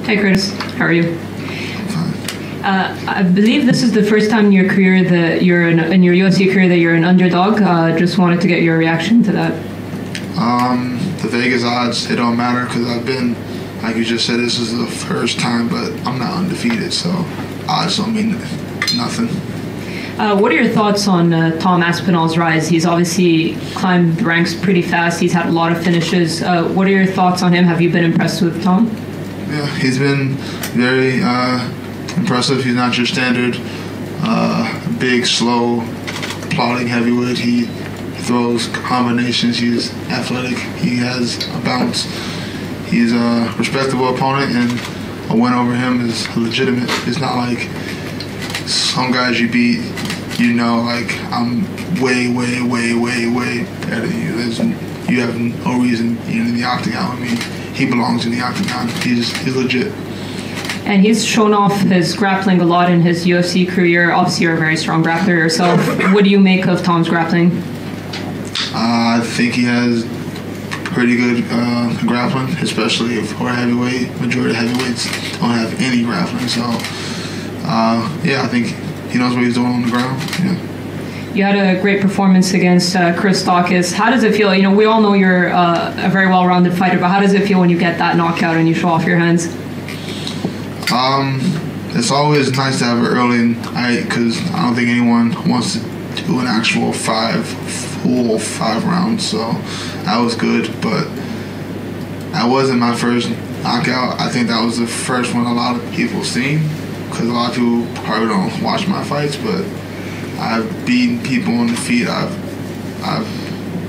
Hey Chris, how are you? I believe this is the first time in your career that you're in your UFC career that you're an underdog. Just wanted to get your reaction to that. The Vegas odds, it don't matter because I've been, like you just said, this is the first time, but I'm not undefeated, so odds don't mean nothing. What are your thoughts on Tom Aspinall's rise? He's obviously climbed the ranks pretty fast. He's had a lot of finishes. What are your thoughts on him? Have you been impressed with Tom? Yeah, he's been very impressive. He's not your standard big, slow, plodding heavyweight. He throws combinations. He's athletic. He has a bounce. He's a respectable opponent, and a win over him is legitimate. It's not like some guys you beat, you know, like I'm way better than you. You have no reason being in the octagon with me. He belongs in the octagon. He's legit. And he's shown off his grappling a lot in his UFC career. Obviously, you're a very strong grappler yourself. What do you make of Tom's grappling? I think he has pretty good grappling, especially for a heavyweight. Majority of heavyweights don't have any grappling. So, yeah, I think he knows what he's doing on the ground. Yeah. You had a great performance against Chris Daukaus. How does it feel? You know, we all know you're a very well-rounded fighter, but how does it feel when you get that knockout and you show off your hands? It's always nice to have it early because I don't think anyone wants to do an actual full five rounds. So that was good, but that wasn't my first knockout. I think that was the first one a lot of people seen because a lot of people probably don't watch my fights, but I've beaten people on the feet. I've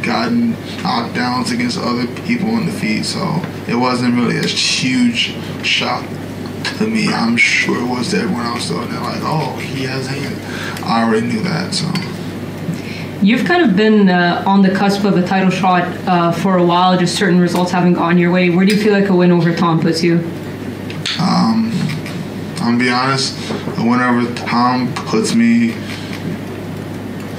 gotten knockdowns against other people on the feet, so it wasn't really a huge shock to me. I'm sure it was to everyone else though, and they're like, "Oh, he has hands." I already knew that. So you've kind of been on the cusp of a title shot for a while. Just certain results haven't gone your way. Where do you feel like a win over Tom puts you? I'm gonna be honest. A win over Tom puts me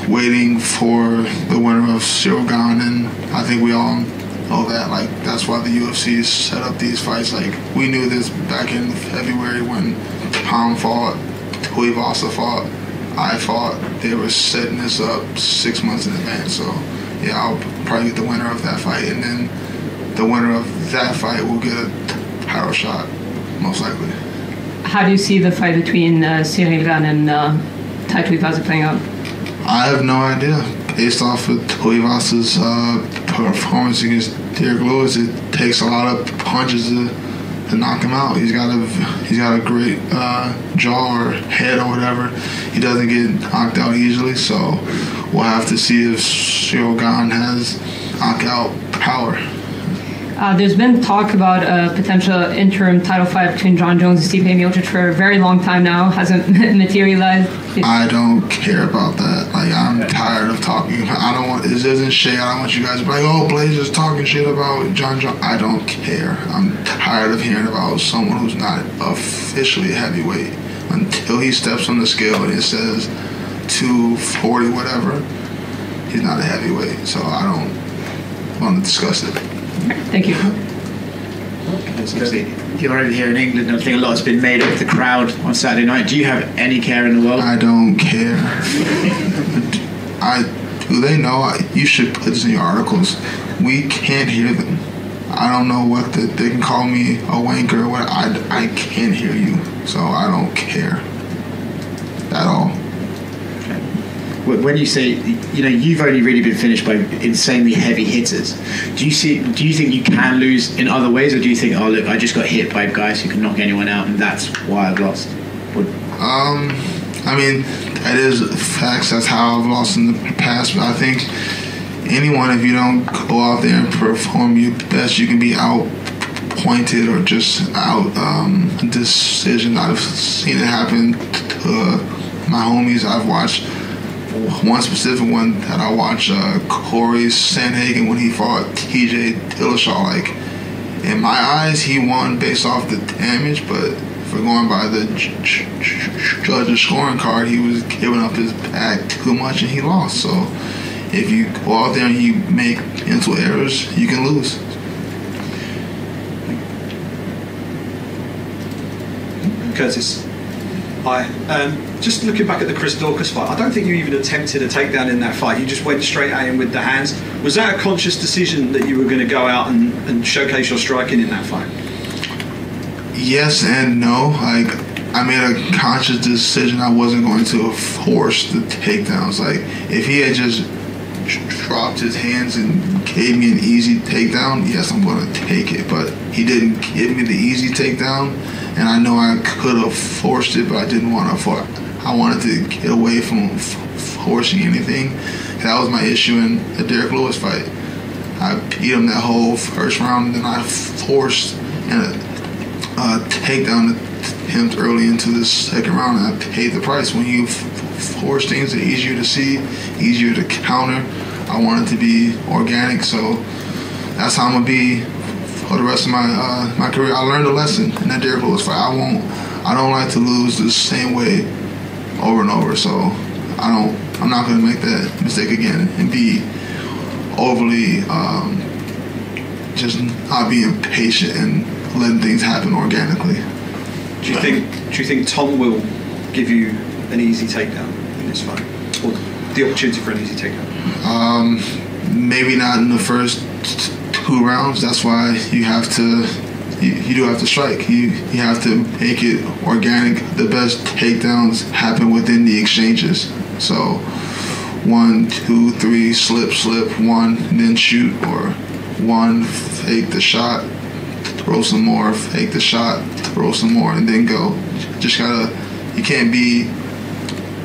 waiting for the winner of Sherdog, and I think we all know that. Like, that's why the UFC set up these fights. Like, we knew this back in February when Tom fought, Tuivasa fought, I fought. They were setting this up 6 months in advance. So, yeah, I'll probably get the winner of that fight, and then the winner of that fight will get a title shot, most likely. How do you see the fight between Cyril Gane and Tai Tuivasa playing out? I have no idea. Based off of Tuivasa's performance against Derek Lewis, it takes a lot of punches to knock him out. He's got a great jaw or head or whatever. He doesn't get knocked out easily, so we'll have to see if Cyril Gane has knockout power. There's been talk about a potential interim title fight between Jon Jones and Stipe Miocic for a very long time now. Hasn't materialized. I don't care about that. Like, I'm tired of talking. I don't want. This isn't shade. I don't want you guys to be like, "Oh, Blaydes is talking shit about Jon Jones." I don't care. I'm tired of hearing about someone who's not officially a heavyweight until he steps on the scale and it says 240 whatever. He's not a heavyweight, so I don't want to discuss it. Thank you. You're over here in England, and I think a lot's been made of the crowd on Saturday night. Do you have any care in the world? I don't care. Do they know? You should put this in your articles. We can't hear them. I don't know what they can call me a wanker or what. I can't hear you, so I don't care at all. When you say, you know, you've only really been finished by insanely heavy hitters, do you think you can lose in other ways, or do you think, oh look, I just got hit by guys who can knock anyone out and that's why I've lost? I mean, that is facts. That's how I've lost in the past, but I think anyone, if you don't go out there and perform your best, you can be out-pointed or just out-decision. I've seen it happen to my homies. I've watched one specific one that I watched, Corey Sandhagen, when he fought TJ Dillashaw. Like, in my eyes, he won based off the damage, but if we're going by the judge's scoring card, he was giving up his back too much and he lost. So if you go out there and you make mental errors, you can lose. Curtis. Hi. Just looking back at the Chris Daukaus fight, I don't think you even attempted a takedown in that fight. You just went straight at him with the hands. Was that a conscious decision that you were going to go out and showcase your striking in that fight? Yes and no. Like, I made a conscious decision I wasn't going to force the takedowns. Like, if he had just dropped his hands and gave me an easy takedown, yes, I'm going to take it. But he didn't give me the easy takedown, and I know I could have forced it, but I didn't want to force. I wanted to get away from forcing anything. That was my issue in the Derek Lewis fight. I beat him that whole first round, and then I forced a takedown him early into the second round, and I paid the price. When you force things, they're easier to see, easier to counter. I want it to be organic, so that's how I'm gonna be for the rest of my career. I learned a lesson in that Derek Lewis fight. I don't like to lose the same way over and over, so I'm not gonna make that mistake again and be overly just not being patient and letting things happen organically. Do you think Tom will give you an easy takedown in this fight, or the opportunity for an easy takedown? Maybe not in the first 2 rounds. That's why you have to. You do have to strike. You have to make it organic. The best takedowns happen within the exchanges. So 1, 2, 3, slip, 1, and then shoot, or 1, fake the shot, throw some more, fake the shot, throw some more, and then go. You can't be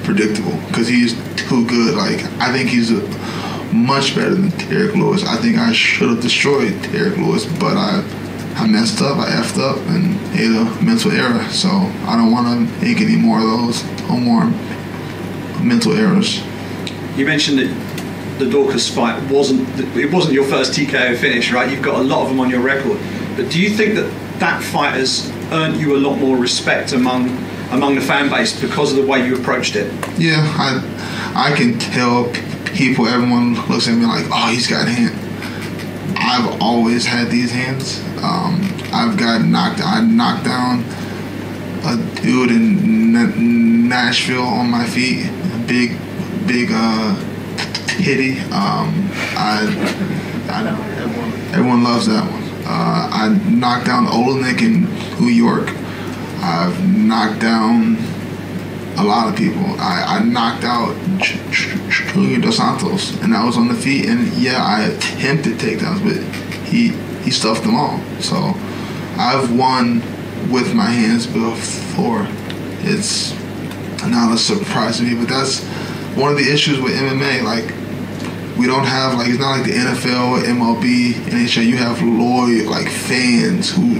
predictable because he's too good. Like, I think he's much better than Derek Lewis. I think I should have destroyed Derek Lewis, but I messed up, I effed up, and made a mental error. So I don't want to make any more of those, or more mental errors. You mentioned that the Daukaus fight wasn't your first TKO finish, right? You've got a lot of them on your record. But do you think that fight has earned you a lot more respect among the fan base because of the way you approached it? Yeah, I can tell people, everyone looks at me like, oh, he's got hands. I've always had these hands. I knocked down a dude in Nashville on my feet, big titty. Everyone loves that one. I knocked down Olenek in New York. I've knocked down a lot of people. I knocked out Junior Dos Santos, and I was on the feet. And yeah, I attempted takedowns, but he stuffed them all. So I've won with my hands before. It's not a surprise to me, but that's one of the issues with MMA. Like, we don't have, like, it's not like the NFL, MLB, NHL. You have loyal, like, fans who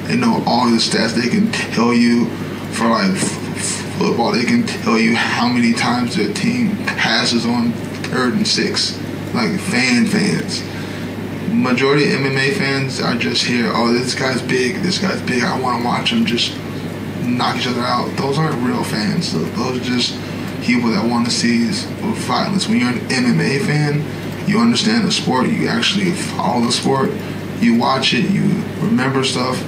they know all the stats. They can tell you for, like, football. They can tell you how many times their team passes on 3rd and 6. Like, fans. Majority of MMA fans are just here. Oh, this guy's big. I want to watch him just knock each other out. Those aren't real fans. Those are just people that want to see violence. When you're an MMA fan, you understand the sport. You actually follow the sport. You watch it. You remember stuff.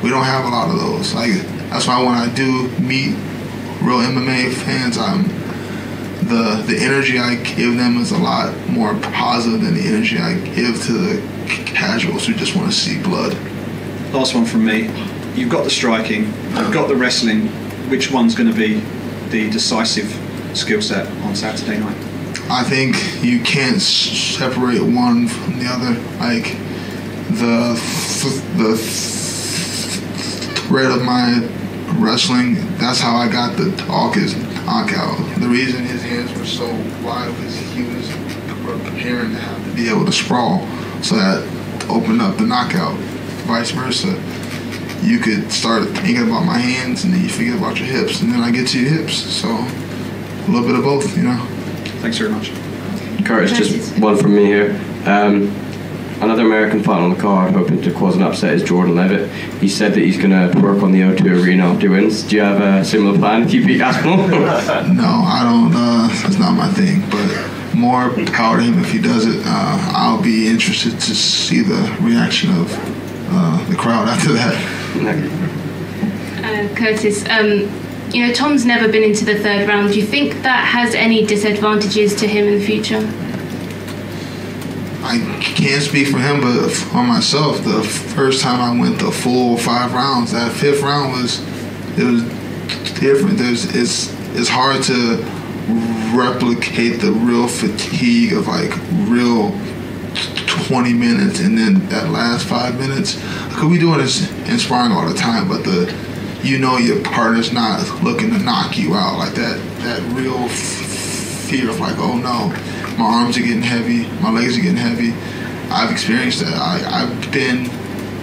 We don't have a lot of those. Like, that's why when I do meet real MMA fans, the energy I give them is a lot more positive than the energy I give to the casuals who just want to see blood. Last one from me. You've got the striking, you've got the wrestling. Which one's going to be the decisive skill set on Saturday night? I think you can't separate one from the other. Like, the thread of my wrestling, that's how I got the Daukaus knockout. The reason his hands were so wide was he was preparing to have to be able to sprawl, so that opened up the knockout. Vice versa, you could start thinking about my hands and then you forget about your hips, and then I get to your hips. So a little bit of both, you know. Thanks very much. Curtis, just one from me here. Another American fight on the card, hoping to cause an upset, is Jordan Levitt. He said that he's going to work on the O2 Arena after he wins. Do you have a similar plan if you beat Aspinall? No, I don't. That's not my thing. But more power to him if he does it. I'll be interested to see the reaction of the crowd after that. Curtis, Tom's never been into the third round. Do you think that has any disadvantages to him in the future? I can't speak for him, but for myself, the first time I went the full 5 rounds, that 5th round was different. It's hard to replicate the real fatigue of like real 20 minutes and then that last 5 minutes. Because we doing this in sparring all the time, but your partner's not looking to knock you out, like that real fear of like, oh no, my arms are getting heavy, my legs are getting heavy. I've experienced that.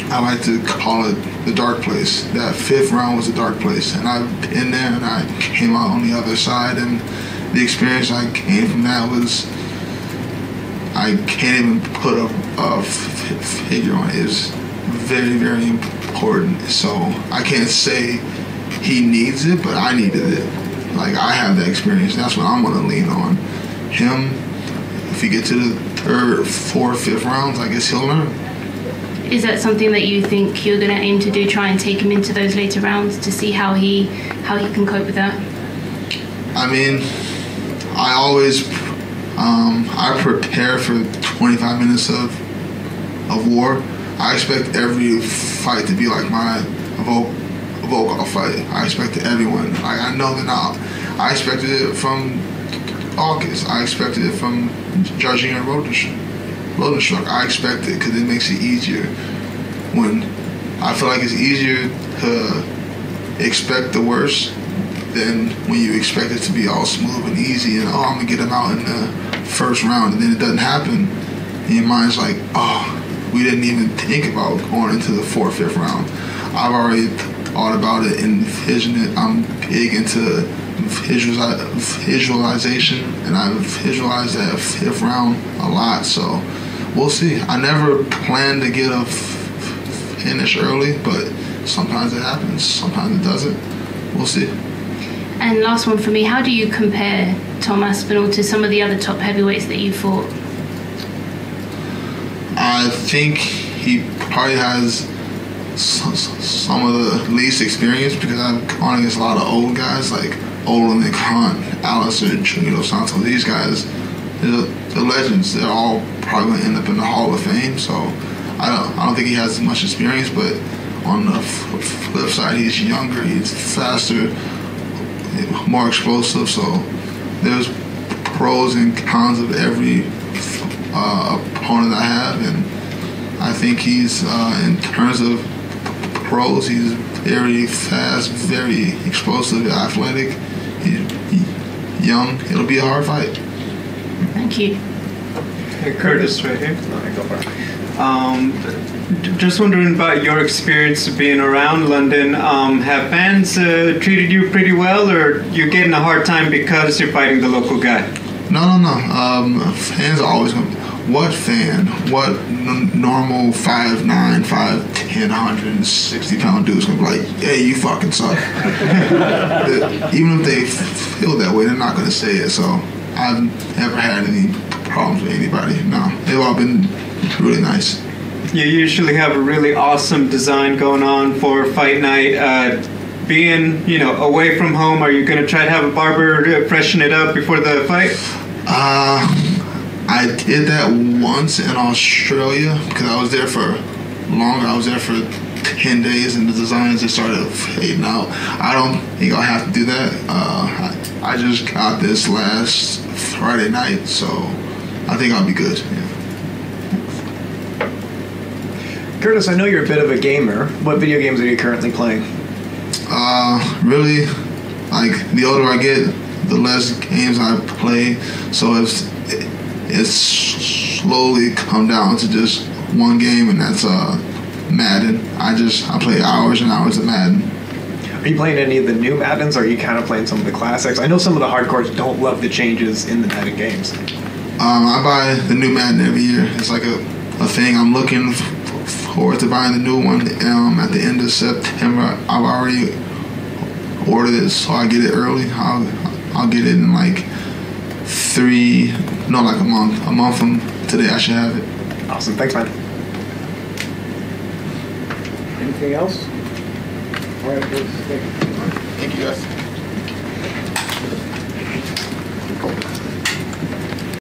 I like to call it the dark place. That 5th round was a dark place, and I've been there and I came out on the other side, and the experience I gained from that was, I can't even put a figure on it. It's very, very important. So I can't say he needs it, but I needed it. Like, I have that experience. That's what I'm going to lean on. Him, if he gets to the 3rd, 4th, 5th rounds, I guess he'll learn. Is that something that you think you're going to aim to do, try and take him into those later rounds to see how he can cope with that? I mean, I always I prepare for 25 minutes of war. I expect every fight to be like my vocal fight. I expect everyone. I know they're not. I expected it from August. I expected it from judging at Rodenstruck. I expect it because it makes it easier. When I feel like it's easier to expect the worst than when you expect it to be all smooth and easy and, I'm going to get him out in the 1st round, and then it doesn't happen. And your mind's like, we didn't even think about going into the 4th, 5th round. I've already thought about it and envisioned it. I'm big into visualization, and I visualized that 5th round a lot, so we'll see. I never planned to get a finish early, but sometimes it happens, sometimes it doesn't. We'll see. And last one for me, how do you compare Tom Aspinall to some of the other top heavyweights that you fought? I think he probably has some of the least experience, because I've gone against a lot of old guys like Olin, Hunt, Alistair, Junior Santos. These guys, they're legends. They're all probably going to end up in the Hall of Fame. So I don't think he has as much experience, but on the flip side, he's younger, he's faster, more explosive. So there's pros and cons of every opponent I have, and I think he's in terms of pros, he's very fast, very explosive, athletic. He's young. It'll be a hard fight. Thank you. Hey, Curtis, right here. Just wondering about your experience of being around London. Have fans treated you pretty well, or you're getting a hard time because you're fighting the local guy? No. Fans are always going to... What fan? What normal 5'9", 5'10", 160-pound dude's going to be like, hey, you fucking suck? Even if they feel that way, they're not going to say it. So I've never had any problems with anybody. No, they've all been really nice. You usually have a really awesome design going on for fight night. Being, away from home, are you going to try to have a barber freshen it up before the fight? I did that once in Australia because I was there for longer. I was there for 10 days and the designs just started fading out. I don't think I'll have to do that. I just got this last Friday night, so I think I'll be good. Yeah. Curtis, I know you're a bit of a gamer. What video games are you currently playing? Really, like, the older I get, the less games I play. So it's slowly come down to just one game, and that's Madden. I play hours and hours of Madden. Are you playing any of the new Maddens, or are you kind of playing some of the classics? I know some of the hardcores don't love the changes in the Madden games. I buy the new Madden every year. It's like a thing. I'm looking forward to buying the new one at the end of September. I've already ordered it, so I get it early. I'll get it in like a month. A month from today I should have it. Awesome. Thanks, man. Anything else? Thank you guys.